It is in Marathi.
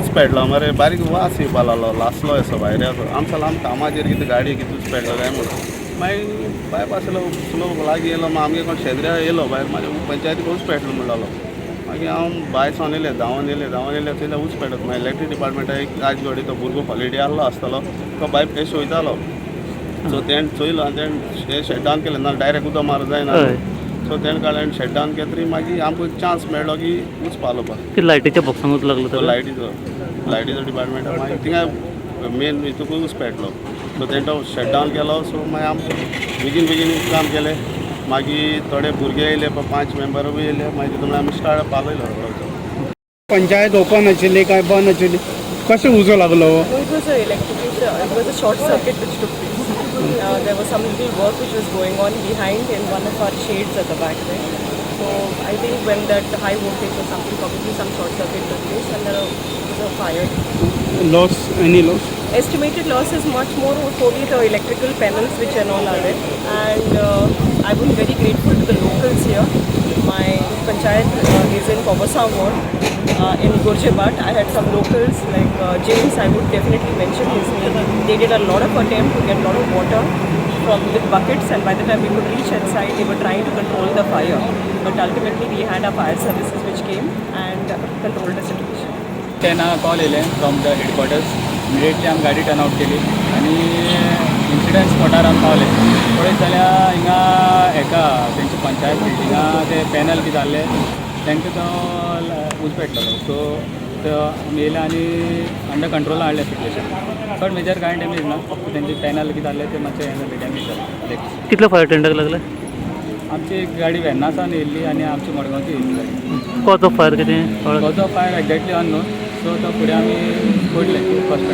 उच पेटलो मरे बारीक वास येवपा लागलो लासलो असो भायर आमचा लांब कामाचेर कितें गाडये कितें उच पेटलो काय म्हणून मागीर पायप आसलो स्लो लागीं येयलो आमगे कोण शेजऱ्या येयलो भायर म्हाज्या पंचायतीक उच पेटलो म्हणलो मागीर हांव भायर सावन येयलें धांवन येयलें थंयल्या उच पेटत मागीर इलेक्ट्रीक डिपार्टमेंटा एक आज घडी तो भुरगो हॉलिडे आहलो आसतलो तो भायर फ्रेश वयतालो सो तेणें चोयलो आनी तेणें शट डावन केलें ना डायरेक्ट उदक मारूं जायना सो तेणें काडलें शट डावन केलें तरी मागीर आमकां एक चान्स मेळ्ळो की उच पालोवपाक की लायटीच्या बॉक्सांकूच लागलो तो तर लायटीचो डिपार्टमेंट मागीर थिंगा मेन हितूंकूच उच पेटलो सो तेणें तो शट डावन केलो सो मागीर आमकां बेगीन काम केलें मागीर थोडे भुरगे येयले 5 मेंबर बी येयले मागीर तितून आमी स्टार्ट पालयलो पंचायत ओपन आशिल्ली काय बंद आशिल्ली कशें उजो लागलो It was a short circuit which took place. There was some little work which was going on behind in one of our shades at the back there. So I think when that high voltage or something, probably some short circuit took place and there was a fire. Loss any loss Estimated loss is much more only the electrical panels which and all are there. And I was very grateful to the locals here. My panchayat is in Pabasa ward in Gurjabat. I had some locals like James, I would definitely mention his name. They did a lot of attempt to get a lot of water from with buckets and by the time we could reach inside they were trying to control the fire. But ultimately we had our fire services which came and controlled the situation. त्यांना कॉल येयलें फ्रॉम द हेडक्वॉर्टर्स इमिडिएटली आमी गाडी टर्न आउट केली आनी इन्सिडंट स्पॉटार आमी पावले पळयत जाल्यार हिंगा हेका तेंचे पंचायत बिल्डिंगा ते पॅनल कितें जाल्ले तांकां तो उज पेटलेलो सो तो आमी येयले आनी अंडर कंट्रोल हाडलें सिट्युएशन चड मेजर कांय डॅमेज ना तेंचे पॅनल कितें जाल्ले ते मातशें हें जालें डॅमेज जालें कितले फायर टेंडर लागले आमची एक गाडी वेर्नासान येयल्ली आनी आमची मडगांवची येयल्ली गाडी कोचो फायर कितें कोचो फायर एक्झॅक्टली अननोन सो तो फुडें आमी पडले फर्स्ट